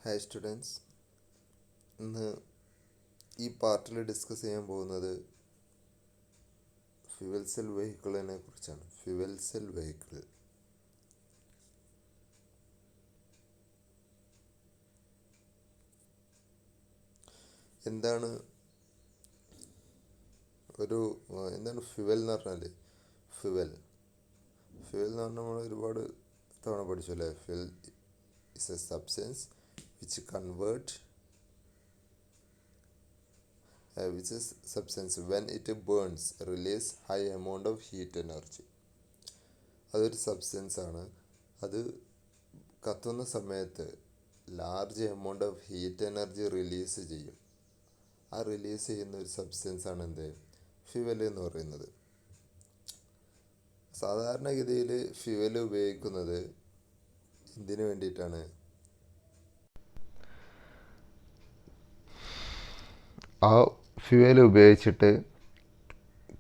Hi students, ഇന്ന് ഈ പാർട്ടിൽ ഡിസ്കസ് ചെയ്യാൻ പോകുന്നത് ഫ്യുവൽ സെൽ വെഹിക്കിളിനെ കുറിച്ചാണ്. ഫ്യുവൽ സെൽ വെഹിക്കിൾ എന്താണ്? എന്താണ് ഫ്യുവൽ എന്ന് പറഞ്ഞാൽ? ഫ്യുവൽ എന്ന് പറഞ്ഞാൽ നമ്മൾ ഒരുപാട് തവണ പഠിച്ചു അല്ലേ? Fuel is A substance which convert which is substance when it burns release high amount of heat energy. അതൊരു സബ്സ്റ്റൻസ് ആണ്. അത് കത്തുന്ന സമയത്ത് large amount of heat energy release ചെയ്യും. ആ റിലീസ് ചെയ്യുന്ന ഒരു സബ്സ്റ്റൻസ് ആണ് ഫ്യുവൽ എന്ന് പറയുന്നത്. സാധാരണഗതിയിൽ ഫ്യുവൽ ഉപയോഗിക്കുന്നത് എന്തിനു വേണ്ടിയിട്ടാണ്? ആ ഫ്യുവൽ ഉപയോഗിച്ചിട്ട്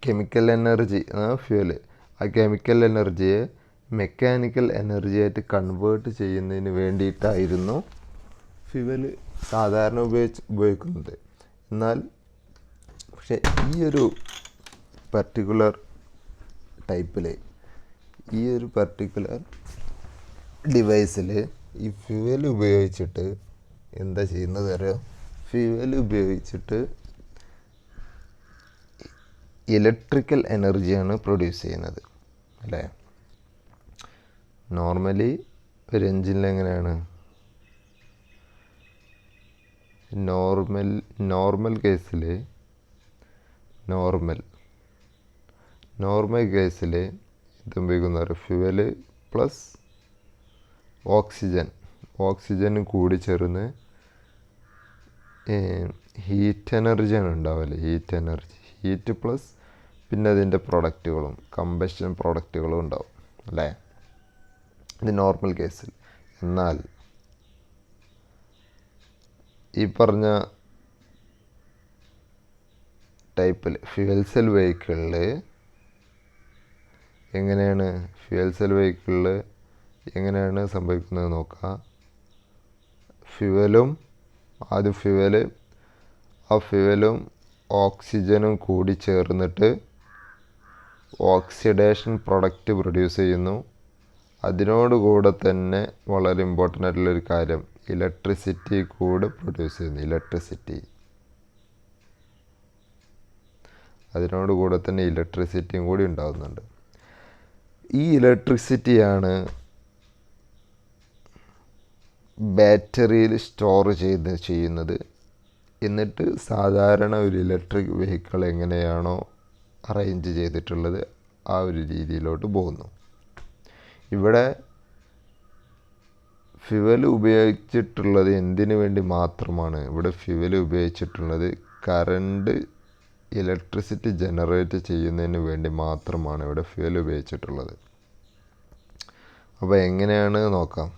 കെമിക്കൽ എനർജി, ആ കെമിക്കൽ എനർജിയെ മെക്കാനിക്കൽ എനർജി ആയിട്ട് കൺവേർട്ട് ചെയ്യുന്നതിന് വേണ്ടിയിട്ടായിരുന്നു ഫ്യുവൽ സാധാരണ ഉപയോഗിക്കുന്നത്. എന്നാൽ പക്ഷേ ഈ ഒരു പർട്ടിക്കുലർ ഡിവൈസിൽ ഈ ഫ്യുവൽ ഉപയോഗിച്ചിട്ട് എന്താ ചെയ്യുന്നത് അറിയോ? ഫ്യുവൽ ഉപയോഗിച്ചിട്ട് ഇലക്ട്രിക്കൽ എനർജിയാണ് പ്രൊഡ്യൂസ് ചെയ്യുന്നത് അല്ലേ? നോർമലി ഒരു എൻജിനിൽ എങ്ങനെയാണ്? നോർമൽ കേസിൽ ഇത് ഉപയോഗിക്കുന്ന ഫ്യുവൽ പ്ലസ് ഓക്സിജൻ കൂടി ചേർന്ന് ഹീറ്റ് എനർജിയാണ് ഉണ്ടാവില്ല. ഹീറ്റ് പ്ലസ് പിന്നെ അതിൻ്റെ പ്രൊഡക്റ്റുകളും കമ്പഷൻ പ്രൊഡക്റ്റുകളും ഉണ്ടാവും അല്ലേ? ഇത് നോർമൽ കേസിൽ. എന്നാൽ ഈ പറഞ്ഞ ടൈപ്പിൽ ഫ്യുവൽ സെൽ വെഹിക്കിളിൽ എങ്ങനെയാണ് സംഭവിക്കുന്നത് നോക്കാം. ഫ്യുവലും ഓക്സിജനും കൂടി ചേർന്നിട്ട് ഓക്സിഡേഷൻ പ്രൊഡക്റ്റ് പ്രൊഡ്യൂസ് ചെയ്യുന്നു. അതിനോടുകൂടെ തന്നെ വളരെ ഇമ്പോർട്ടൻ്റ് ആയിട്ടുള്ളൊരു കാര്യം, ഇലക്ട്രിസിറ്റി കൂടെ പ്രൊഡ്യൂസ് ചെയ്യുന്നു. അതിനോടുകൂടെ തന്നെ ഇലക്ട്രിസിറ്റിയും കൂടി ഉണ്ടാകുന്നുണ്ട്. ഈ ഇലക്ട്രിസിറ്റിയാണ് ബാറ്ററിയിൽ സ്റ്റോർ ചെയ്യുന്നത്. എന്നിട്ട് സാധാരണ ഒരു ഇലക്ട്രിക് വെഹിക്കിൾ എങ്ങനെയാണോ അറേഞ്ച് ചെയ്തിട്ടുള്ളത് ആ ഒരു രീതിയിലോട്ട് പോകുന്നു. ഇവിടെ ഫ്യുവൽ ഉപയോഗിച്ചിട്ടുള്ളത് എന്തിനു വേണ്ടി മാത്രമാണ്? ഇവിടെ ഫ്യുവൽ ഉപയോഗിച്ചിട്ടുള്ളത് കറണ്ട്, ഇലക്ട്രിസിറ്റി ജനറേറ്റ് ചെയ്യുന്നതിന് വേണ്ടി മാത്രമാണ് ഇവിടെ ഫ്യുവൽ ഉപയോഗിച്ചിട്ടുള്ളത്. അപ്പോൾ എങ്ങനെയാണ് നോക്കാം.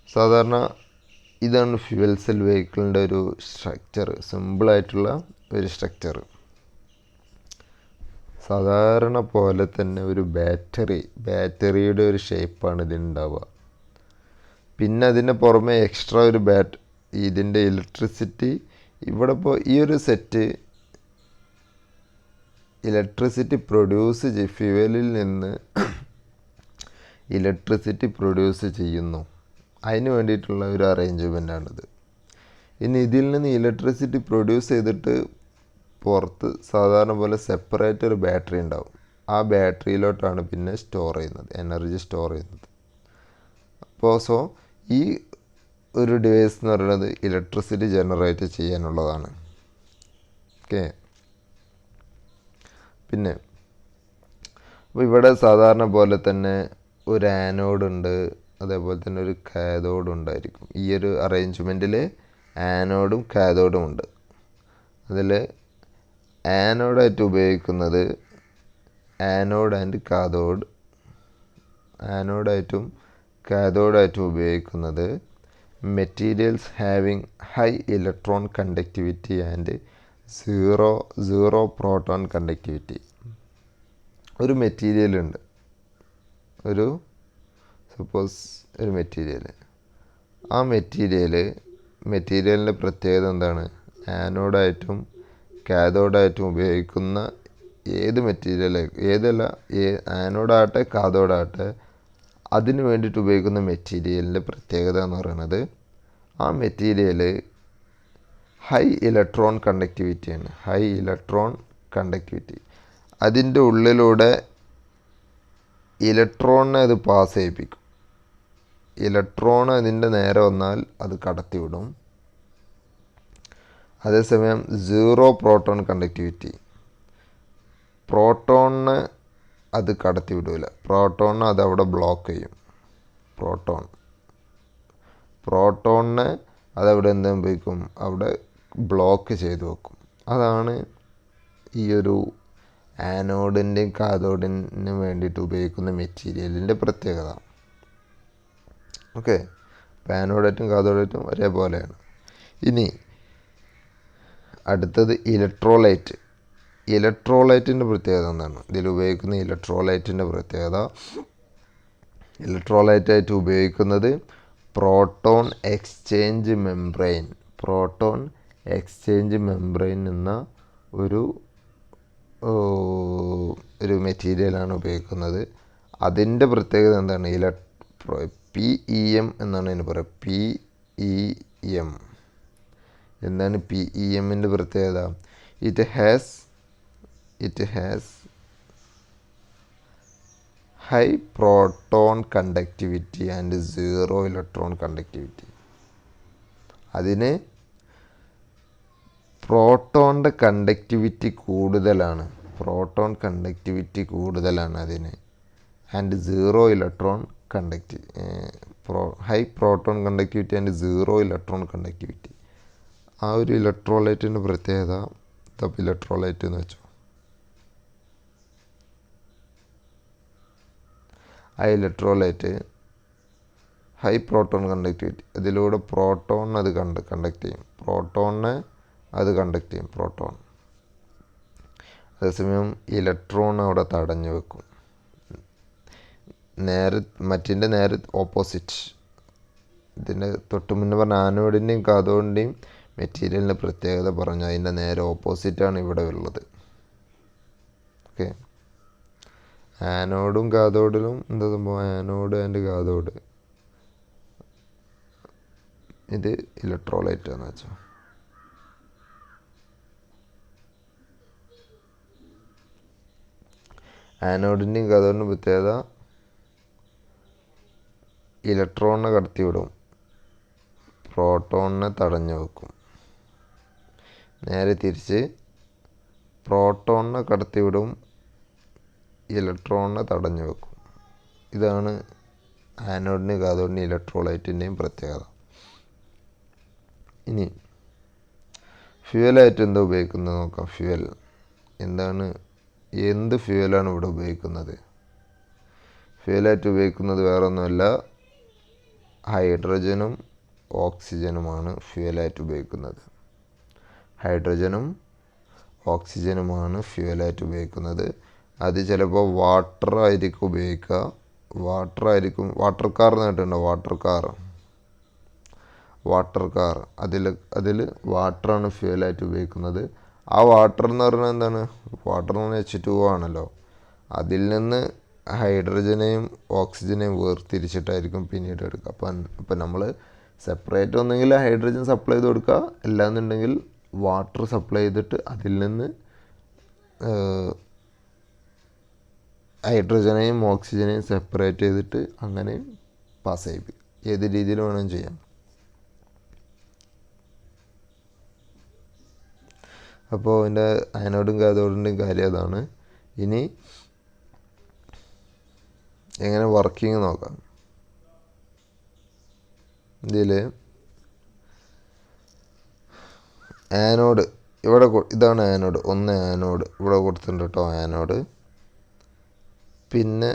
സാധാരണ ഇതാണ് ഫ്യുവൽ സെൽ വെഹിക്കിളിൻ്റെ ഒരു സ്ട്രക്ചർ, സിമ്പിളായിട്ടുള്ള ഒരു സ്ട്രക്ചർ. സാധാരണ പോലെ തന്നെ ഒരു ബാറ്ററിയുടെ ഒരു ഷേപ്പാണ് ഇതിനുണ്ടാവുക. പിന്നെ അതിന് പുറമെ എക്സ്ട്രാ ഒരു ഇതിൻ്റെ ഇലക്ട്രിസിറ്റി, ഇവിടെ ഇപ്പോൾ ഈ ഒരു സെറ്റ് ഇലക്ട്രിസിറ്റി ഫ്യുവലിൽ നിന്ന് ഇലക്ട്രിസിറ്റി പ്രൊഡ്യൂസ് ചെയ്യുന്നു. അതിന് വേണ്ടിയിട്ടുള്ള ഒരു അറേഞ്ച്മെൻ്റാണിത്. ഇനി ഇതിൽ നിന്ന് ഇലക്ട്രിസിറ്റി പ്രൊഡ്യൂസ് ചെയ്തിട്ട് പുറത്ത് സാധാരണ പോലെ സെപ്പറേറ്റ് ഒരു ബാറ്ററി ഉണ്ടാവും. ആ ബാറ്ററിയിലോട്ടാണ് പിന്നെ എനർജി സ്റ്റോർ ചെയ്യുന്നത്. അപ്പോൾ ഈ ഒരു ഡിവൈസ് എന്ന് പറയുന്നത് ഇലക്ട്രിസിറ്റി ജനറേറ്റ് ചെയ്യാനുള്ളതാണ്. ഓക്കെ. പിന്നെ അപ്പോൾ ഇവിടെ സാധാരണ പോലെ തന്നെ ഒരു ആനോഡ് ഉണ്ട്, അതേപോലെ തന്നെ ഒരു കാഥോഡ് ഉണ്ടായിരിക്കും. ഈ ഒരു അറേഞ്ച്മെൻറ്റിൽ ആനോഡും കാഥോഡും ഉണ്ട്. അതിൽ ആനോഡായിട്ട് ഉപയോഗിക്കുന്നത് ആനോഡായിട്ടും കാഥോഡായിട്ടും ഉപയോഗിക്കുന്നത് materials having high electron conductivity and zero proton conductivity. ഒരു മെറ്റീരിയലുണ്ട്, സപ്പോസ് ഒരു ആ മെറ്റീരിയലിൻ്റെ പ്രത്യേകത എന്താണ്? ആനോഡായിട്ടും കാഥോഡായിട്ടും ഉപയോഗിക്കുന്ന ഏത് ആനോഡാകട്ടെ കാഥോഡാകട്ടെ അതിന് വേണ്ടിയിട്ട് ഉപയോഗിക്കുന്ന മെറ്റീരിയലിൻ്റെ പ്രത്യേകത എന്ന് പറയുന്നത് ആ മെറ്റീരിയൽ ഹൈ ഇലക്ട്രോൺ കണ്ടക്ടിവിറ്റിയാണ്. High electron conductivity. അതിൻ്റെ ഉള്ളിലൂടെ ഇലക്ട്രോണിനെ അത് പാസ് ചെയ്യിപ്പിക്കും. ഇലക്ട്രോൺ അതിൻ്റെ നേരെ വന്നാൽ അത് കടത്തിവിടും. അതേസമയം സീറോ പ്രോട്ടോൺ കണ്ടക്ടിവിറ്റി, പ്രോട്ടോണിനെ അത് കടത്തിവിടില്ല. പ്രോട്ടോണിനെ അത് അവിടെ ബ്ലോക്ക് ചെയ്യും. പ്രോട്ടോണിനെ അതവിടെ എന്ത് സംഭവിക്കും? അവിടെ ബ്ലോക്ക് ചെയ്ത് വെക്കും. അതാണ് ഈ ഒരു ആനോഡിൻ്റെയും കാഥോഡിനും വേണ്ടിയിട്ട് ഉപയോഗിക്കുന്ന മെറ്റീരിയലിൻ്റെ പ്രത്യേകത. ഓക്കെ, അപ്പോൾ ആനോഡായിട്ടും കാഥോഡായിട്ടും ഒരേപോലെയാണ്. ഇനി അടുത്തത് ഇലക്ട്രോലൈറ്റിൻ്റെ പ്രത്യേകത എന്താണ്? ഇതിൽ ഉപയോഗിക്കുന്ന ഇലക്ട്രോലൈറ്റായിട്ട് ഉപയോഗിക്കുന്നത് പ്രോട്ടോൺ എക്സ്ചേഞ്ച് മെംബ്രെയിൻ എന്ന ഒരു മെറ്റീരിയലാണ് ഉപയോഗിക്കുന്നത്. അതിൻ്റെ പ്രത്യേകത എന്താണ്? PEM എന്നാണ് അതിന് പറയുക. PEM എന്താണ് PEMൻ്റെ പ്രത്യേകത? It has high proton conductivity and zero electron conductivity. അതിന് പ്രോട്ടോണിൻ്റെ കണ്ടക്ടിവിറ്റി കൂടുതലാണ് അതിന്. And zero electron high proton conductivity and zero electron conductivity. ആ ഒരു ഇലക്ട്രോലൈറ്റിൻ്റെ പ്രത്യേകത ഇലക്ട്രോലൈറ്റ് എന്ന് വെച്ചോ. ആ ഇലക്ട്രോലൈറ്റ് ഹൈ പ്രോട്ടോൺ കണ്ടക്ടിവിറ്റി, അതിലൂടെ പ്രോട്ടോണിനെ അത് കണ്ടക്ട് ചെയ്യും. പ്രോട്ടോൺ. അതേസമയം ഇലക്ട്രോൺ അവിടെ തടഞ്ഞു വെക്കും. നേരെ ഓപ്പോസിറ്റ്. ഇതിൻ്റെ തൊട്ട് മുന്നേ പറഞ്ഞ ആനോഡിൻ്റെയും കാഥോഡിൻ്റെയും മെറ്റീരിയലിൻ്റെ പ്രത്യേകത പറഞ്ഞു. അതിൻ്റെ നേരെ ഓപ്പോസിറ്റാണ് ഇവിടെ ഉള്ളത്. ഓക്കെ, ആനോഡും കാഥോഡിലും എന്താ സംഭവം? Anode and cathode. ഇത് ഇലക്ട്രോലൈറ്റാന്ന് വെച്ചോ. ആനോഡിൻ്റെയും കാഥോഡിൻ്റെയും പ്രത്യേകത ഇലക്ട്രോണിനെ കടത്തിവിടും, പ്രോട്ടോണിനെ തടഞ്ഞു വെക്കും. നേരെ തിരിച്ച് പ്രോട്ടോണിനെ കടത്തിവിടും, ഇലക്ട്രോണിനെ തടഞ്ഞു വെക്കും. ഇതാണ് ആനോഡിൻ്റെയും കാഥോഡിൻ്റെയും ഇലക്ട്രോലൈറ്റിൻ്റെയും പ്രത്യേകത. ഇനി ഫ്യൂവലായിട്ട് എന്താ ഉപയോഗിക്കുന്നത് നോക്കാം. എന്ത് ഫ്യൂവലാണ് ഇവിടെ ഉപയോഗിക്കുന്നത്? ഫ്യൂവലായിട്ട് ഉപയോഗിക്കുന്നത് വേറൊന്നുമല്ല, ഹൈഡ്രജനും ഓക്സിജനുമാണ് ഫ്യൂവലായിട്ട് ഉപയോഗിക്കുന്നത്. അത് ചിലപ്പോൾ വാട്ടർ ആയിരിക്കും ഉപയോഗിക്കുക. വാട്ടർ കാർ എന്ന് കേട്ടിട്ടുണ്ടോ? വാട്ടർ കാർ അതിൽ വാട്ടറാണ് ഫ്യൂവലായിട്ട് ഉപയോഗിക്കുന്നത്. ആ വാട്ടർ എന്ന് പറഞ്ഞാൽ എന്താണ്? വാട്ടർ എന്ന് പറഞ്ഞാൽ H2O ആണല്ലോ. അതിൽ നിന്ന് ഹൈഡ്രജനെയും ഓക്സിജനെയും വേർതിരിച്ചിട്ടായിരിക്കും പിന്നീട് എടുക്കുക. അപ്പം നമ്മൾ സെപ്പറേറ്റ് ഒന്നെങ്കിൽ ഹൈഡ്രജൻ സപ്ലൈ ചെയ്ത് കൊടുക്കുക, അല്ലാന്നുണ്ടെങ്കിൽ വാട്ടർ സപ്ലൈ ചെയ്തിട്ട് അതിൽ നിന്ന് ഹൈഡ്രജനെയും ഓക്സിജനെയും സെപ്പറേറ്റ് ചെയ്തിട്ട് അങ്ങനെ പാസ് ചെയ്യിപ്പിക്കും. ഏത് രീതിയിൽ വേണമെങ്കിലും ചെയ്യാം. അപ്പോൾ അതിൻ്റെ ആനോഡും കാഥോഡിൻ്റെയും കാര്യം അതാണ്. ഇനി എങ്ങനെ വർക്കിംഗ് നോക്കാം. ഇതിൽ ആനോഡ് ഇതാണ് ആനോഡ്. ആനോഡ് ഇവിടെ കൊടുത്തിട്ടുണ്ട് കേട്ടോ, ആനോഡ്. പിന്നെ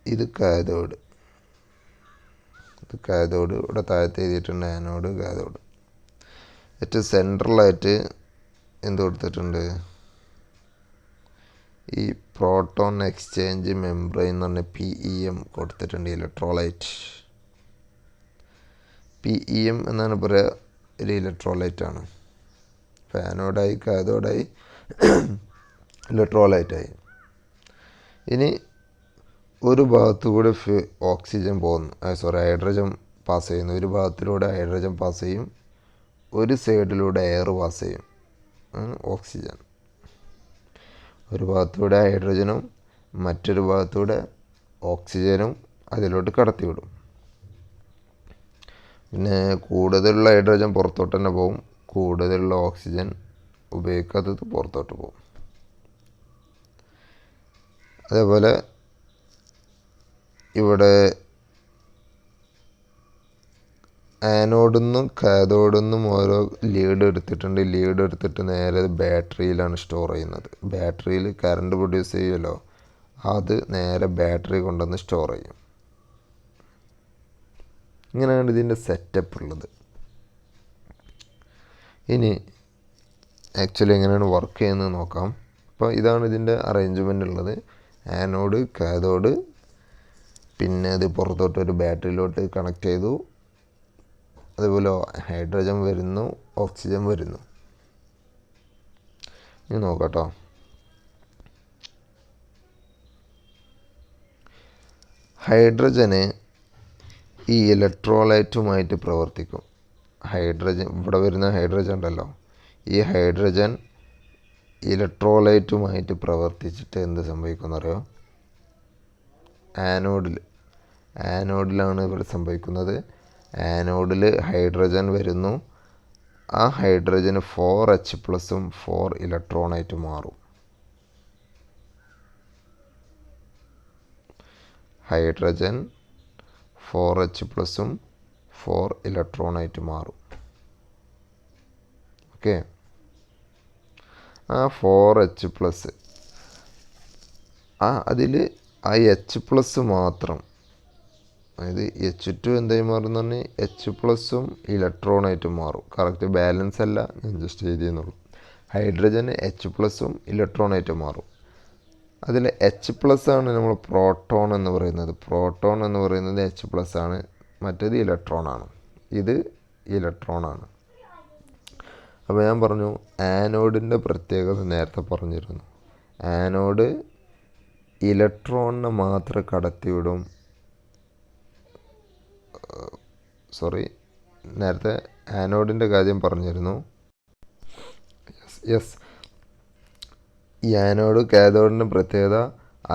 ഇത് കാഥോഡ്. ഇവിടെ താഴത്ത് എഴുതിയിട്ടുണ്ട് ആനോഡ് കാഥോഡ്. ഏറ്റവും സെൻട്രലായിട്ട് എന്ത് കൊടുത്തിട്ടുണ്ട്? ഈ പ്രോട്ടോൺ എക്സ്ചേഞ്ച് മെംബ്രെയിൻ എന്ന് പറഞ്ഞ PEM കൊടുത്തിട്ടുണ്ട്. ഇലക്ട്രോലൈറ്റ് PEM എന്നാണ് പറയുക, ഒരു ഇലക്ട്രോലൈറ്റാണ്. ആനോഡായി കാഥോഡായി ഇലക്ട്രോലൈറ്റായി. ഇനി ഒരു ഭാഗത്തുകൂടെ ഓക്സിജൻ പോകുന്നു, ഹൈഡ്രജൻ പാസ് ചെയ്യുന്നു. ഒരു ഭാഗത്തിലൂടെ ഹൈഡ്രജൻ പാസ് ചെയ്യും, ഒരു സൈഡിലൂടെ എയർ പാസ് ചെയ്യും, ഓക്സിജൻ. ഒരു ഭാഗത്തൂടെ ഹൈഡ്രജനും മറ്റൊരു ഭാഗത്തൂടെ ഓക്സിജനും അതിലോട്ട് കടത്തിവിടും. പിന്നെ കൂടുതലുള്ള ഹൈഡ്രജൻ പുറത്തോട്ട് തന്നെ പോകും, കൂടുതലുള്ള ഓക്സിജൻ ഉപയോഗിക്കാത്തത് പുറത്തോട്ട് പോകും. അതേപോലെ ഇവിടെ ആനോഡിൽ നിന്നും കാഥോഡിൽ നിന്നും ഓരോ ലീഡ് എടുത്തിട്ടുണ്ട്. ലീഡ് എടുത്തിട്ട് നേരെ ബാറ്ററിയിലാണ് സ്റ്റോർ ചെയ്യുന്നത്. ബാറ്ററിയിൽ കറണ്ട് പ്രൊഡ്യൂസ് ചെയ്യുമല്ലോ, അത് നേരെ ബാറ്ററി കൊണ്ടുവന്ന് സ്റ്റോർ ചെയ്യും. ഇങ്ങനെയാണ് ഇതിൻ്റെ സെറ്റപ്പ് ഉള്ളത്. ഇനി ആക്ച്വലി എങ്ങനെയാണ് വർക്ക് ചെയ്യുന്നത് നോക്കാം. അപ്പോൾ ഇതാണ് ഇതിൻ്റെ അറേഞ്ച്മെൻ്റ് ഉള്ളത്. ആനോഡ്, കാഥോഡ്, പിന്നെ അത് പുറത്തോട്ടൊരു ബാറ്ററിയിലോട്ട് കണക്ട് ചെയ്തു. അതുപോലെ ഹൈഡ്രജൻ വരുന്നു, ഓക്സിജൻ വരുന്നു. ഇനി നോക്കാട്ടോ. ഹൈഡ്രജന് ഈ ഇലക്ട്രോലൈറ്റുമായിട്ട് പ്രവർത്തിക്കും. ഹൈഡ്രജൻ, ഇവിടെ വരുന്ന ഹൈഡ്രജൻ ഉണ്ടല്ലോ, ഈ ഹൈഡ്രജൻ ഇലക്ട്രോലൈറ്റുമായിട്ട് പ്രവർത്തിച്ചിട്ട് എന്ത് സംഭവിക്കുമെന്നറിയോ? ആനോഡിലാണ് ഇവിടെ സംഭവിക്കുന്നത്. ആനോഡിൽ ഹൈഡ്രജൻ വരുന്നു. ആ ഹൈഡ്രജന് 4H+ഉം 4 ഇലക്ട്രോണായിട്ട് മാറും. ഹൈഡ്രജൻ 4H+ഉം 4 ഇലക്ട്രോണായിട്ട് മാറും. ഓക്കെ, ആ 4H+, അതിൽ ആ H+ മാത്രം, അതായത് H2 എന്തായി മാറും എന്ന് പറഞ്ഞാൽ H+ഉം ഇലക്ട്രോണായിട്ട് മാറും. കറക്റ്റ് ബാലൻസ് അല്ല, ഞാൻ ജസ്റ്റ് എഴുതിയെന്നുള്ളൂ. ഹൈഡ്രജന് H+ഉം ഇലക്ട്രോണായിട്ട് മാറും. അതിൽ H+ ആണ് നമ്മൾ പ്രോട്ടോൺ എന്ന് പറയുന്നത്. പ്രോട്ടോൺ എന്ന് പറയുന്നത് H+ ആണ്, മറ്റേത് ഇലക്ട്രോണാണ്. ഇത് ഇലക്ട്രോണാണ്. അപ്പോൾ ഞാൻ പറഞ്ഞു ആനോഡിൻ്റെ പ്രത്യേകത നേരത്തെ പറഞ്ഞിരുന്നു. ആനോഡ് ഇലക്ട്രോണിനെ മാത്രം കടത്തിവിടും. നേരത്തെ ആനോഡിൻ്റെ കാര്യം പറഞ്ഞിരുന്നു. യെസ്, ഈ ആനോഡ് കാഥോഡിൻ്റെ പ്രത്യേകത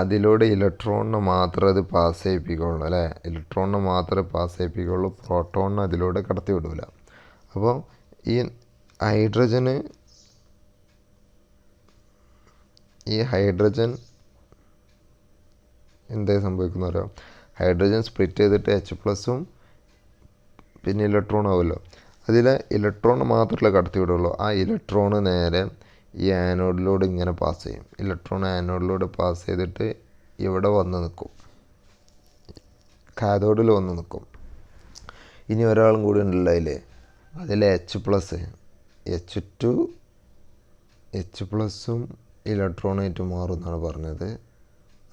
അതിലൂടെ ഇലക്ട്രോണിനെ മാത്രമേ അത് പാസ് ചെയ്യിപ്പിക്കുള്ളൂ, അല്ലേ? ഇലക്ട്രോണിനെ മാത്രമേ പാസ് ചെയ്യിപ്പിക്കുള്ളൂ, പ്രോട്ടോണിനെ അതിലൂടെ കടത്തി വിടില്ല. അപ്പോൾ ഈ ഹൈഡ്രജൻ എന്താ സംഭവിക്കുന്ന അറിയാം? ഹൈഡ്രജൻ സ്പ്ലിറ്റ് ചെയ്തിട്ട് H+ഉം പിന്നെ ഇലക്ട്രോൺ ആവുമല്ലോ. അതിൽ ഇലക്ട്രോൺ മാത്രമേ കടത്തി വിടുള്ളൂ. ആ ഇലക്ട്രോണ് നേരെ ഈ ആനോഡിലൂടെ ഇങ്ങനെ പാസ് ചെയ്യും. ഇലക്ട്രോൺ ആനോഡിലൂടെ പാസ് ചെയ്തിട്ട് ഇവിടെ വന്ന് നിൽക്കും, കാഥോഡിൽ വന്ന് നിൽക്കും. ഇനി ഒരാളും കൂടി ഉണ്ടല്ലോ അതിൽ H+, H2 ഇലക്ട്രോണായിട്ട് മാറും എന്നാണ് പറഞ്ഞത്.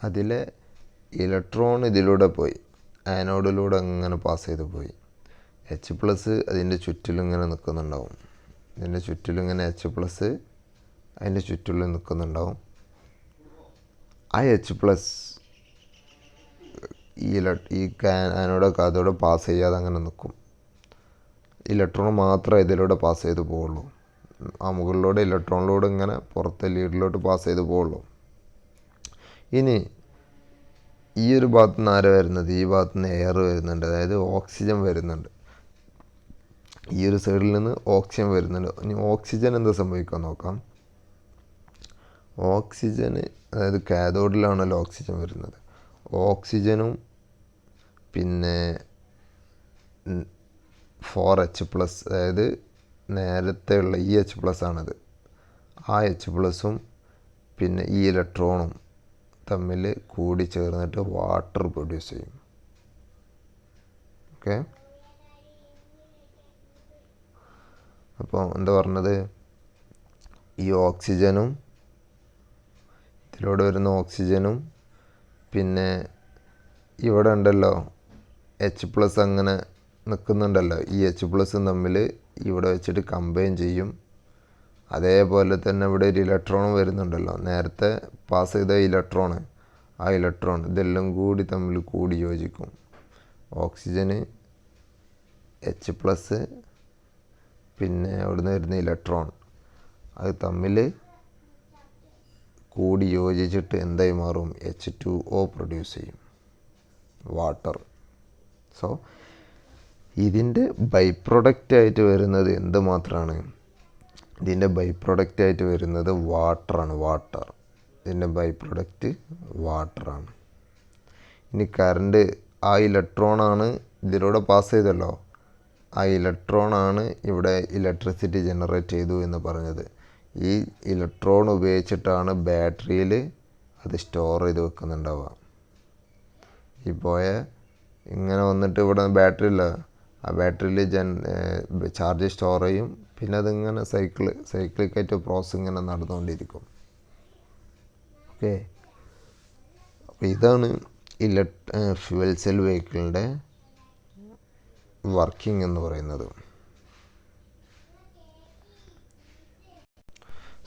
അതിലെ ഇലക്ട്രോൺ ഇതിലൂടെ പോയി, ആനോഡിലൂടെ അങ്ങനെ പാസ് ചെയ്ത് പോയി. H+ അതിൻ്റെ ചുറ്റിലും ഇങ്ങനെ നിൽക്കുന്നുണ്ടാവും. ഇതിൻ്റെ ചുറ്റിലും ഇങ്ങനെ H+ അതിൻ്റെ ചുറ്റിലും നിൽക്കുന്നുണ്ടാവും. ആ H+ ഈ ആനോഡ് കാഥോഡ് പാസ് ചെയ്യാതെ അങ്ങനെ നിൽക്കും. ഇലക്ട്രോൺ മാത്രമേ ഇതിലൂടെ പാസ് ചെയ്ത് പോവുള്ളൂ. ആ മുകളിലൂടെ ഇലക്ട്രോണിലൂടെ ഇങ്ങനെ പുറത്തെ ലീഡിലോട്ട് പാസ് ചെയ്ത് പോവുള്ളൂ. ഇനി ഈ ഒരു ഭാഗത്തു നിന്ന് ആരാ വരുന്നത്? ഈ ഭാഗത്തു നിന്ന് എയർ വരുന്നുണ്ട്, അതായത് ഓക്സിജൻ വരുന്നുണ്ട്. ഈ ഒരു സൈഡിൽ നിന്ന് ഓക്സിജൻ വരുന്നുണ്ട്. ഇനി ഓക്സിജൻ എന്താ സംഭവിക്കാൻ നോക്കാം. ഓക്സിജന്, അതായത് കാഥോഡിലാണല്ലോ ഓക്സിജൻ വരുന്നത്. ഓക്സിജനും പിന്നെ 4H+, അതായത് നേരത്തെ ഉള്ള ഈ H+ ആണത്. ആ H+ഉം പിന്നെ ഈ ഇലക്ട്രോണും തമ്മിൽ കൂടി ചേർന്നിട്ട് വാട്ടർ പ്രൊഡ്യൂസ് ചെയ്യും. ഓക്കെ, അപ്പോൾ എന്താ പറഞ്ഞത്? ഈ ഓക്സിജനും ഇതിലൂടെ വരുന്ന ഓക്സിജനും പിന്നെ ഇവിടെ ഉണ്ടല്ലോ H+ അങ്ങനെ നിൽക്കുന്നുണ്ടല്ലോ, ഈ H+ തമ്മിൽ ഇവിടെ വെച്ചിട്ട് കമ്പൈൻ ചെയ്യും. അതേപോലെ തന്നെ ഇവിടെ ഒരു ഇലക്ട്രോൺ വരുന്നുണ്ടല്ലോ, നേരത്തെ പാസ് ചെയ്ത ഇലക്ട്രോണ്, ആ ഇലക്ട്രോൺ ഇതെല്ലാം കൂടി തമ്മിൽ കൂടി യോജിക്കും. ഓക്സിജന് H+, പിന്നെ അവിടുന്ന് വരുന്ന ഇലക്ട്രോൺ അത് തമ്മിൽ കൂടി യോജിച്ചിട്ട് എന്തായി മാറും? H2O പ്രൊഡ്യൂസ് ചെയ്യും, വാട്ടർ. സോ ഇതിൻ്റെ ബൈ പ്രൊഡക്റ്റായിട്ട് വരുന്നത് എന്ത് മാത്രമാണ്? ഇതിൻ്റെ ബൈ പ്രൊഡക്റ്റായിട്ട് വരുന്നത് വാട്ടറാണ്. വാട്ടർ ഇതിൻ്റെ ബൈ പ്രൊഡക്റ്റ് വാട്ടറാണ്. ഇനി കറണ്ട് ആ ഇലക്ട്രോണാണ് ഇതിലൂടെ പാസ് ചെയ്തല്ലോ, ആ ഇലക്ട്രോണാണ് ഇവിടെ ഇലക്ട്രിസിറ്റി ജനറേറ്റ് ചെയ്തു എന്ന് പറഞ്ഞത്. ഈ ഇലക്ട്രോൺ ഉപയോഗിച്ചിട്ടാണ് ബാറ്ററിയിൽ അത് സ്റ്റോർ ചെയ്ത് വെക്കുന്നുണ്ടാവുക. ഇപ്പോൾ ഇങ്ങനെ വന്നിട്ട് ഇവിടെ ബാറ്ററി ഇല്ല, ആ ബാറ്ററിയിൽ ചാർജ് സ്റ്റോർ ചെയ്യും, പിന്നെ അതിങ്ങനെ സൈക്ലിക്കായിട്ട് പ്രോസസ് ഇങ്ങനെ നടന്നുകൊണ്ടിരിക്കും. ഓക്കെ, അപ്പോൾ ഇതാണ് ഫ്യൂവൽ സെൽ വെഹിക്കിളിൻ്റെ വർക്കിംഗ് എന്ന് പറയുന്നത്.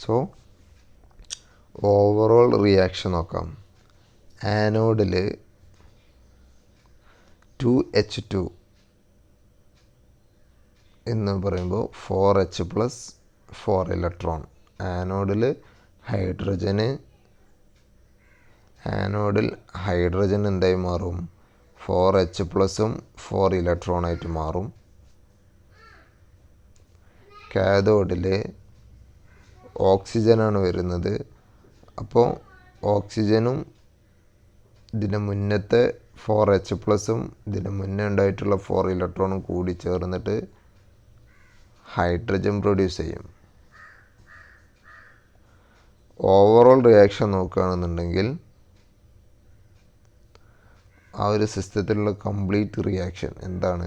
സോ ഓവറോൾ റിയാക്ഷൻ നോക്കാം. ആനോഡിൽ 2H2 എന്ന് പറയുമ്പോൾ 4H+, 4 ഇലക്ട്രോൺ. ആനോഡിൽ ഹൈഡ്രജൻ എന്തായി മാറും? 4H+ഉം 4 ഇലക്ട്രോണായിട്ട് മാറും. കാഥോഡിൽ ഓക്സിജനാണ് വരുന്നത്. അപ്പോൾ ഓക്സിജനും ഇതിന് മുന്നത്തെ 4H+ഉം ഇതിന് മുന്നേ ഉണ്ടായിട്ടുള്ള 4 ഇലക്ട്രോണും കൂടി ചേർന്നിട്ട് ഹൈഡ്രജൻ പ്രൊഡ്യൂസ് ചെയ്യും. ഓവറോൾ റിയാക്ഷൻ നോക്കുകയാണെന്നുണ്ടെങ്കിൽ ആ ഒരു സിസ്റ്റത്തിലുള്ള കംപ്ലീറ്റ് റിയാക്ഷൻ എന്താണ്?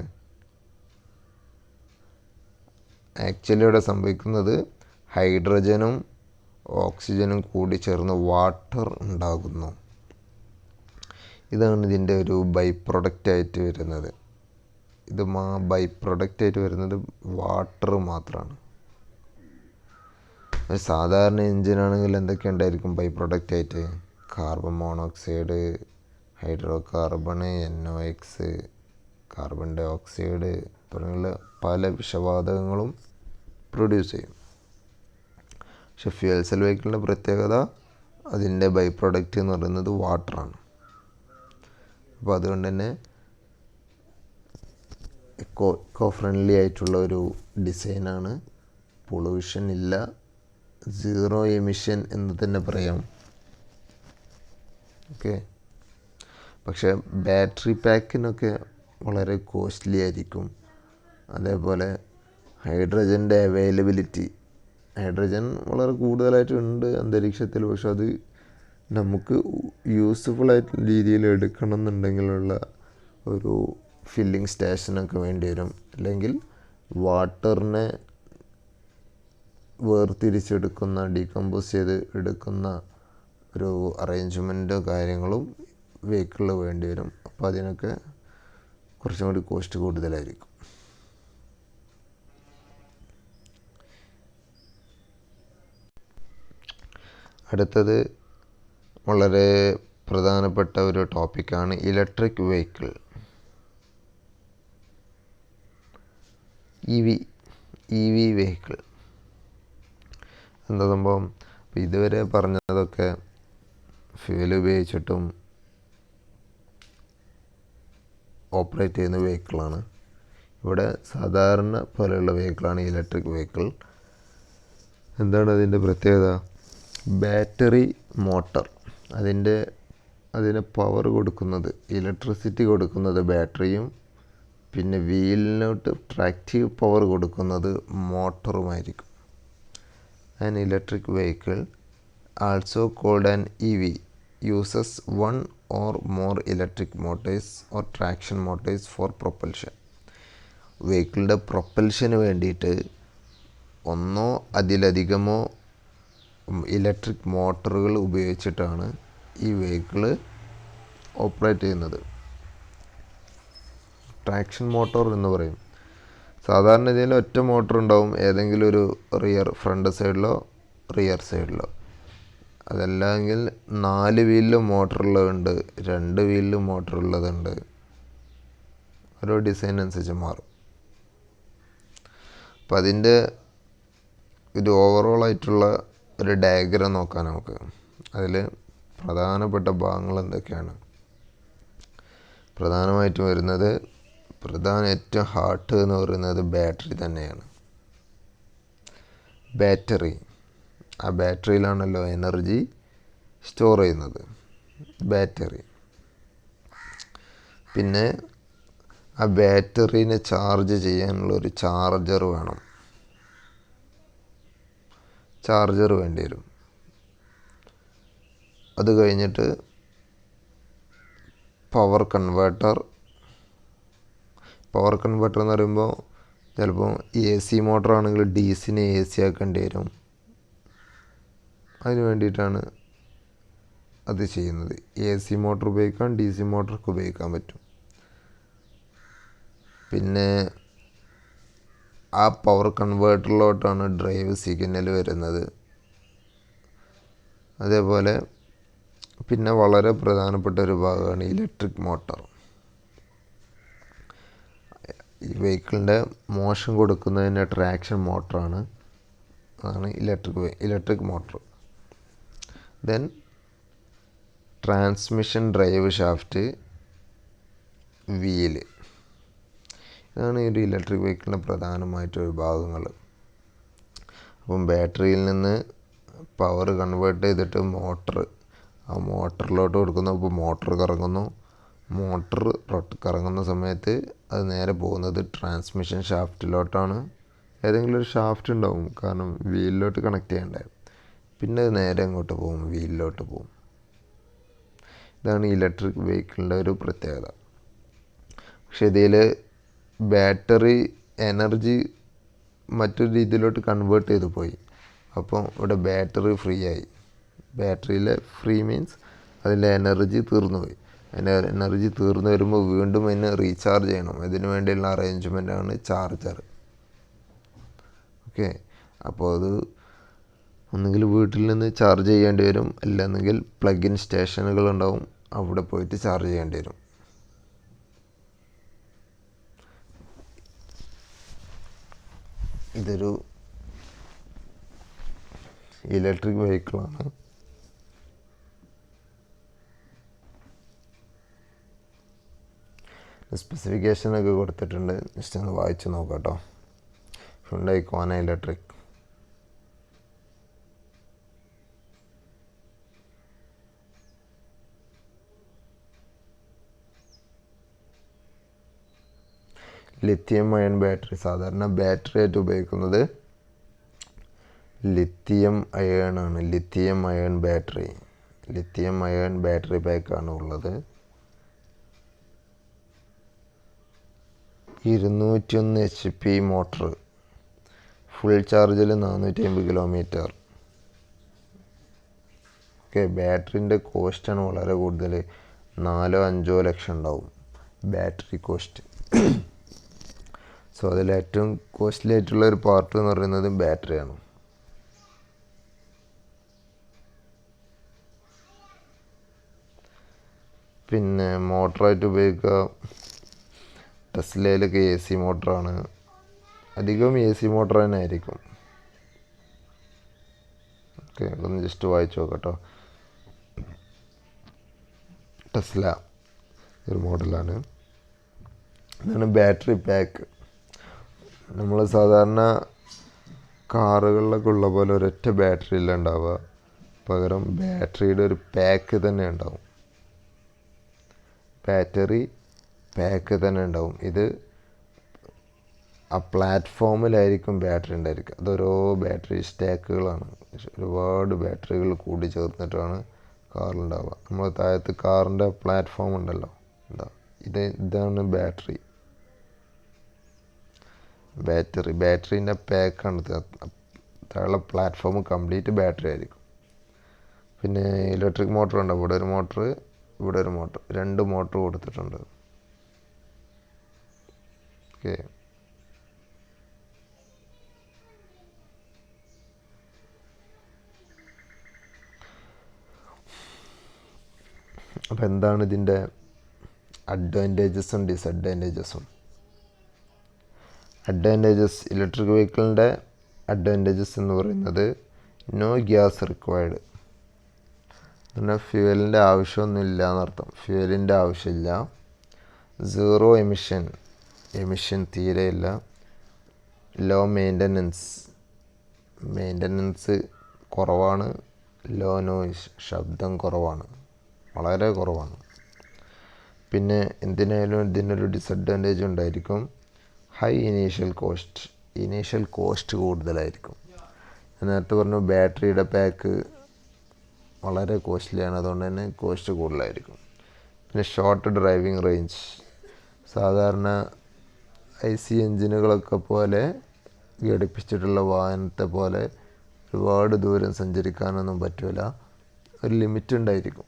ആക്ച്വലി ഇവിടെ സംഭവിക്കുന്നത് ഹൈഡ്രജനും ഓക്സിജനും കൂടി ചേർന്ന് വാട്ടർ ഉണ്ടാകുന്നു. ഇതാണ് ഇതിൻ്റെ ഒരു ബൈ പ്രൊഡക്റ്റായിട്ട് വരുന്നത്. ഇത് ബൈ പ്രൊഡക്റ്റായിട്ട് വരുന്നത് വാട്ടർ മാത്രമാണ്. ഒരു സാധാരണ എഞ്ചിനാണെങ്കിൽ എന്തൊക്കെ ഉണ്ടായിരിക്കും ബൈ പ്രൊഡക്റ്റായിട്ട്? Carbon monoxide, hydrocarbon, NOx, carbon dioxide തുടങ്ങിയുള്ള പല വിഷവാതകങ്ങളും പ്രൊഡ്യൂസ് ചെയ്യും. പക്ഷെ ഫ്യൂവൽ സെൽ വെഹിക്കിളിൻ്റെ പ്രത്യേകത അതിൻ്റെ ബൈ പ്രൊഡക്റ്റ് എന്ന് പറയുന്നത് വാട്ടറാണ്. അപ്പോൾ അതുകൊണ്ട് തന്നെ എക്കോ ഫ്രണ്ട്ലി ആയിട്ടുള്ള ഒരു ഡിസൈനാണ്. പൊള്യൂഷൻ ഇല്ല, സീറോ എമിഷൻ എന്ന് തന്നെ പറയാം. ഓക്കെ, പക്ഷേ ബാറ്ററി പാക്കിനൊക്കെ വളരെ കോസ്റ്റ്ലി ആയിരിക്കും. അതേപോലെ ഹൈഡ്രജൻ്റെ അവൈലബിലിറ്റി, ഹൈഡ്രജൻ വളരെ കൂടുതലായിട്ടുണ്ട് അന്തരീക്ഷത്തിൽ, പക്ഷെ അത് നമുക്ക് യൂസ്ഫുള്ളായിട്ടുള്ള രീതിയിൽ എടുക്കണം എന്നുണ്ടെങ്കിലുള്ള ഒരു ഫില്ലിംഗ് സ്റ്റേഷനൊക്കെ വേണ്ടി വരും. അല്ലെങ്കിൽ വാട്ടറിനെ വേർതിരിച്ചെടുക്കുന്ന, ഡീകമ്പോസ് ചെയ്ത് എടുക്കുന്ന ഒരു അറേഞ്ച്മെൻറ്റോ കാര്യങ്ങളും വെഹിക്കിളിൽ വേണ്ടി വരും. അപ്പോൾ അതിനൊക്കെ കുറച്ചും കൂടി കോസ്റ്റ് കൂടുതലായിരിക്കും. അടുത്തത് വളരെ പ്രധാനപ്പെട്ട ഒരു ടോപ്പിക്കാണ് electric vehicle, E V vehicle. എന്താ സംഭവം? അപ്പോൾ ഇതുവരെ പറഞ്ഞതൊക്കെ ഫ്യൂവൽ ഉപയോഗിച്ചിട്ടും ഓപ്പറേറ്റ് ചെയ്യുന്ന വെഹിക്കിളാണ്. ഇവിടെ സാധാരണ പോലെയുള്ള വെഹിക്കിളാണ് ഇലക്ട്രിക് വെഹിക്കിൾ. എന്താണ് അതിൻ്റെ പ്രത്യേകത? ബാറ്ററി മോട്ടർ, അതിന് പവർ കൊടുക്കുന്നത്, ഇലക്ട്രിസിറ്റി കൊടുക്കുന്നത് ബാറ്ററിയും, പിന്നെ വീലിനോട്ട് ട്രാക്റ്റീവ് പവർ കൊടുക്കുന്നത് മോട്ടറുമായിരിക്കും. An electric vehicle, also called an EV, uses one or more electric motors or traction motors for propulsion. വെഹിക്കിളിൻ്റെ പ്രൊപ്പൽഷന് വേണ്ടിയിട്ട് ഒന്നോ അതിലധികമോ ഇലക്ട്രിക് മോട്ടറുകൾ ഉപയോഗിച്ചിട്ടാണ് ഈ വെഹിക്കിൾ ഓപ്പറേറ്റ് ചെയ്യുന്നത്. ട്രാക്ഷൻ മോട്ടോർ എന്ന് പറയും. സാധാരണ ഇതിൽ ഒറ്റ മോട്ടർ ഉണ്ടാവും, ഏതെങ്കിലും ഒരു ഫ്രണ്ട് സൈഡിലോ റിയർ സൈഡിലോ. അതല്ലെങ്കിൽ 4 വീലിലും മോട്ടറുള്ളതുണ്ട്, 2 വീലിലും മോട്ടറുള്ളതുണ്ട്. ഓരോ ഡിസൈൻ അനുസരിച്ച് മാറും. അപ്പം അതിൻ്റെ ഒരു ഓവറോൾ ആയിട്ടുള്ള ഒരു ഡയഗ്രം നോക്കാം നമുക്ക്. അതിൽ പ്രധാനപ്പെട്ട ഭാഗങ്ങൾ എന്തൊക്കെയാണ്? പ്രധാനമായിട്ടും വരുന്നത് ഏറ്റവും ഹാർട്ട് എന്ന് പറയുന്നത് ബാറ്ററി തന്നെയാണ്. ബാറ്ററി, ആ ബാറ്ററിയിലാണല്ലോ എനർജി സ്റ്റോർ ചെയ്യുന്നത്, ബാറ്ററി. പിന്നെ ആ ബാറ്ററീനെ ചാർജ് ചെയ്യാനുള്ള ഒരു ചാർജർ വേണം, ചാർജർ വേണ്ടി വരും. അത് കഴിഞ്ഞിട്ട് പവർ കൺവേർട്ടർ എന്ന് പറയുമ്പോൾ ചിലപ്പോൾ AC മോട്ടറാണെങ്കിൽ DC-നെ AC ആക്കേണ്ടി വരും. അതിന് വേണ്ടിയിട്ടാണ് അത് ചെയ്യുന്നത്. AC മോട്ടർ ഉപയോഗിക്കാം, DC മോട്ടർക്ക് ഉപയോഗിക്കാൻ പറ്റും. പിന്നെ ആ പവർ കൺവേർട്ടറിലോട്ടാണ് ഡ്രൈവ് സിഗ്നൽ വരുന്നത്. അതേപോലെ പിന്നെ വളരെ പ്രധാനപ്പെട്ട ഒരു ഭാഗമാണ് ഇലക്ട്രിക് മോട്ടർ. ഈ വെഹിക്കിളിൻ്റെ മോഷൻ കൊടുക്കുന്നതിന് ട്രാക്ഷൻ മോട്ടറാണ്, അതാണ് electric motor. Then transmission drive shaft, wheel. ഇതാണ് ഈ ഒരു ഇലക്ട്രിക് വെഹിക്കിളിൻ്റെ പ്രധാനമായിട്ടൊരു ഭാഗങ്ങൾ. അപ്പം ബാറ്ററിയിൽ നിന്ന് പവർ കൺവേർട്ട് ചെയ്തിട്ട് ആ മോട്ടറിലോട്ട് കൊടുക്കുന്നു. അപ്പോൾ മോട്ടർ കറങ്ങുന്നു. മോട്ടർ കറങ്ങുന്ന സമയത്ത് അത് നേരെ പോകുന്നത് ട്രാൻസ്മിഷൻ ഷാഫ്റ്റിലോട്ടാണ്. ഏതെങ്കിലും ഒരു ഷാഫ്റ്റ് ഉണ്ടാവും, കാരണം വീലിലോട്ട് കണക്ട് ചെയ്യണ്ടേ. പിന്നെ അത് നേരെ അങ്ങോട്ട് പോകും, വീലിലോട്ട് പോകും. ഇതാണ് ഇലക്ട്രിക് വെഹിക്കിളിൻ്റെ ഒരു പ്രത്യേകത. പക്ഷെ ഇതിൽ ബാറ്ററി എനർജി മറ്റൊരു രീതിയിലോട്ട് കൺവേർട്ട് ചെയ്ത് പോയി. അപ്പോൾ ഇവിടെ ബാറ്ററി ഫ്രീ ആയി. ബാറ്ററിയിലെ ഫ്രീ മീൻസ് അതിൻ്റെ എനർജി തീർന്നു പോയി. അതിൻ്റെ എനർജി തീർന്നു വരുമ്പോൾ വീണ്ടും അതിനെ റീചാർജ് ചെയ്യണം. ഇതിനു വേണ്ടിയുള്ള അറേഞ്ച്മെൻറ്റാണ് ചാർജർ. ഓക്കെ, അപ്പോൾ അത് ഒന്നുകിൽ വീട്ടിൽ നിന്ന് ചാർജ് ചെയ്യേണ്ടി വരും, അല്ലെന്നെങ്കിൽ പ്ലഗ് ഇൻ സ്റ്റേഷനുകൾ ഉണ്ടാവും, അവിടെ പോയിട്ട് ചാർജ് ചെയ്യേണ്ടി വരും. ഇതൊരു ഇലക്ട്രിക് വെഹിക്കിളാണ്. സ്പെസിഫിക്കേഷനൊക്കെ കൊടുത്തിട്ടുണ്ട്, ജസ്റ്റ് ഒന്ന് വായിച്ച് നോക്കാം കേട്ടോ. Hyundai Kona electric. Lithium ion battery. സാധാരണ ബാറ്ററി ആയിട്ട് ഉപയോഗിക്കുന്നത് ലിത്തിയം അയൺ ആണ്. ലിത്തിയം അയൺ ബാറ്ററി പാക്കാണ് ഉള്ളത്. 201 HP മോട്ടർ, ഫുൾ ചാർജിൽ 450 കിലോമീറ്റർ. ഓക്കെ, ബാറ്ററിൻ്റെ കോസ്റ്റാണ് വളരെ കൂടുതൽ. 4-5 ലക്ഷം ഉണ്ടാവും ബാറ്ററി കോസ്റ്റ്. സോ അതിൽ ഏറ്റവും കോസ്റ്റ്ലി ആയിട്ടുള്ള ഒരു പാർട്ട് എന്ന് പറയുന്നത് ബാറ്ററിയാണ്. പിന്നെ മോട്ടറായിട്ട് ഉപയോഗിക്കുക, ടെസ്ലയിലൊക്കെ AC മോട്ടറാണ്. അധികം AC മോട്ടർ തന്നെ ആയിരിക്കും. ഓക്കെ, അതൊന്ന് ജസ്റ്റ് വായിച്ചു നോക്കാം കേട്ടോ. ടെസ്ല ഒരു മോഡലാണ്. ഇതാണ് ബാറ്ററി പാക്ക്. നമ്മൾ സാധാരണ കാറുകളിലൊക്കെ ഉള്ള പോലെ ഒരൊറ്റ ബാറ്ററി അല്ല ഉണ്ടാവുക, പകരം ബാറ്ററിയുടെ ഒരു പാക്ക് തന്നെ ഉണ്ടാവും. ബാറ്ററി പാക്ക് തന്നെ ഉണ്ടാവും. ഇത് ആ പ്ലാറ്റ്ഫോമിലായിരിക്കും ബാറ്ററി ഉണ്ടായിരിക്കുക. അതോരോ ബാറ്ററി സ്റ്റാക്കുകളാണ്. ഒരുപാട് ബാറ്ററികൾ കൂടി ചേർന്നിട്ടാണ് കാറിലുണ്ടാവുക. നമ്മൾ താഴത്ത് കാറിൻ്റെ പ്ലാറ്റ്ഫോം ഉണ്ടല്ലോ, ഇതാണ് ബാറ്ററീൻ്റെ പാക്കാണ്. താഴെ പ്ലാറ്റ്ഫോം കംപ്ലീറ്റ് ബാറ്ററി ആയിരിക്കും. പിന്നെ ഇലക്ട്രിക് മോട്ടർ ഉണ്ട്, ഇവിടെ ഒരു മോട്ടർ, ഇവിടെ ഒരു മോട്ടർ, 2 മോട്ടർ കൊടുത്തിട്ടുണ്ട്. ഓക്കെ, അപ്പോൾ എന്താണ് ഇതിൻ്റെ അഡ്വാൻറ്റേജസും ഡിസഡ്വാൻറ്റേജസും? ഇലക്ട്രിക് വെഹിക്കിളിൻ്റെ അഡ്വാൻറ്റേജസ് എന്ന് പറയുന്നത് നോ ഗ്യാസ് റിക്വയർഡ്. പിന്നെ ഫ്യൂവലിൻ്റെ ആവശ്യമൊന്നുമില്ല എന്നർത്ഥം, ഫ്യൂവലിൻ്റെ ആവശ്യമില്ല. 0 എമിഷൻ തീരെയില്ല. ലോ മെയിൻ്റനൻസ് കുറവാണ്. ലോ നോയ്സ്, ശബ്ദം കുറവാണ്, വളരെ കുറവാണ്. പിന്നെ എന്തിനായാലും ഇതിനൊരു ഡിസഡ്വാൻറ്റേജ് ഉണ്ടായിരിക്കും. ഹൈ ഇനീഷ്യൽ കോസ്റ്റ് കൂടുതലായിരിക്കും. ഞാൻ നേരത്തെ പറഞ്ഞു ബാറ്ററിയുടെ പാക്ക് വളരെ കോസ്റ്റ്ലിയാണ്, അതുകൊണ്ട് തന്നെ കോസ്റ്റ് കൂടുതലായിരിക്കും. പിന്നെ ഷോർട്ട് ഡ്രൈവിംഗ് റേഞ്ച്, സാധാരണ IC എഞ്ചിനുകളൊക്കെ പോലെ ഘടിപ്പിച്ചിട്ടുള്ള വാഹനത്തെ പോലെ ഒരുപാട് ദൂരം സഞ്ചരിക്കാനൊന്നും പറ്റില്ല, ഒരു ലിമിറ്റ് ഉണ്ടായിരിക്കും.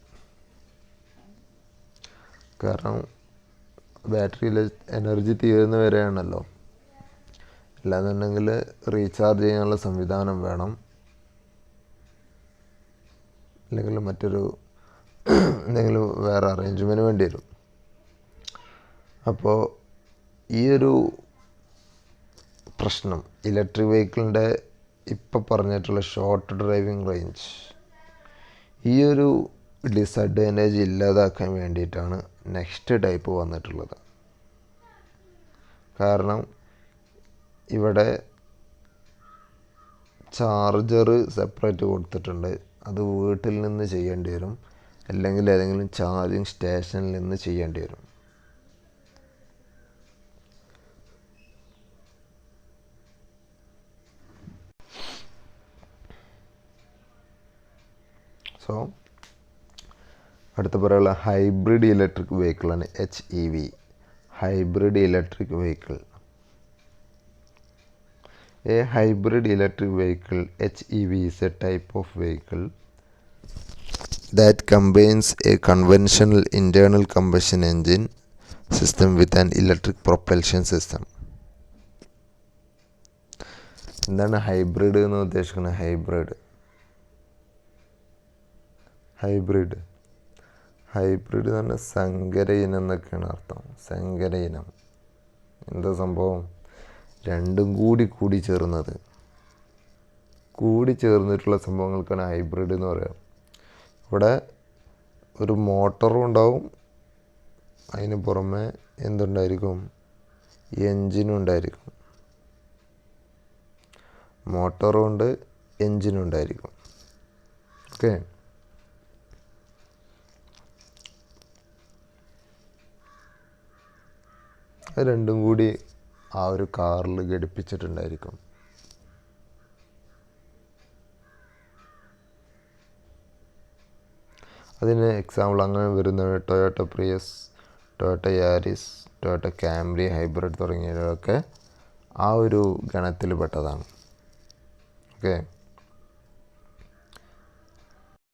കാരണം ബാറ്ററിയിൽ എനർജി തീരുന്ന വരെയാണല്ലോ. അല്ലാന്നുണ്ടെങ്കിൽ റീചാർജ് ചെയ്യാനുള്ള സംവിധാനം വേണം, അല്ലെങ്കിൽ മറ്റൊരു എന്തെങ്കിലും വേറെ അറേഞ്ച്മെൻറ്റ് വേണ്ടി വരും. അപ്പോൾ ഈ ഒരു പ്രശ്നം ഇലക്ട്രിക് വെഹിക്കിളിൻ്റെ ഇപ്പോൾ പറഞ്ഞിട്ടുള്ള ഷോർട്ട് ഡ്രൈവിംഗ് റേഞ്ച്, ഈ ഒരു ഡിസഡ്വാൻറ്റേജ് ഇല്ലാതാക്കാൻ വേണ്ടിയിട്ടാണ് നെക്സ്റ്റ് ടൈപ്പ് വന്നിട്ടുള്ളത്. കാരണം ഇവിടെ ചാർജർ സെപ്പറേറ്റ് കൊടുത്തിട്ടുണ്ട്, അത് വീട്ടിൽ നിന്ന് ചെയ്യേണ്ടി വരും, അല്ലെങ്കിൽ ഏതെങ്കിലും ചാർജിങ് സ്റ്റേഷനിൽ നിന്ന് ചെയ്യേണ്ടി വരും. സോ അടുത്ത പറയാനുള്ള ഹൈബ്രിഡ് ഇലക്ട്രിക് വെഹിക്കിളാണ് HEV, hybrid electric vehicle. A hybrid electric vehicle HEV is a type of vehicle that combines a conventional internal combustion engine system with an electric propulsion system. എന്താണ് hybrid എന്ന് ഉദ്ദേശിക്കുന്നത്? Hybrid എന്ന് പറഞ്ഞാൽ സങ്കര ഇനം എന്നൊക്കെയാണ് അർത്ഥം. സങ്കര ഇനം എന്താ സംഭവം? രണ്ടും കൂടി ചേർന്നിട്ടുള്ള സംഭവങ്ങൾക്കാണ് ഹൈബ്രിഡ് എന്ന് പറയുക. ഇവിടെ ഒരു മോട്ടറും ഉണ്ടാവും, അതിന് പുറമെ എന്തുണ്ടായിരിക്കും? എൻജിനും ഉണ്ടായിരിക്കും. മോട്ടറും ഉണ്ട്, എൻജിനും ഉണ്ടായിരിക്കും. ഓക്കെ, അത് രണ്ടും കൂടി ആ ഒരു കാറിൽ ഘടിപ്പിച്ചിട്ടുണ്ടായിരിക്കും. അതിന് എക്സാമ്പിൾ അങ്ങനെ വരുന്നത് Toyota Prius, Toyota Yaris, Toyota Camry hybrid തുടങ്ങിയവയൊക്കെ ആ ഒരു ഗണത്തിൽ പെട്ടതാണ്. ഓക്കെ,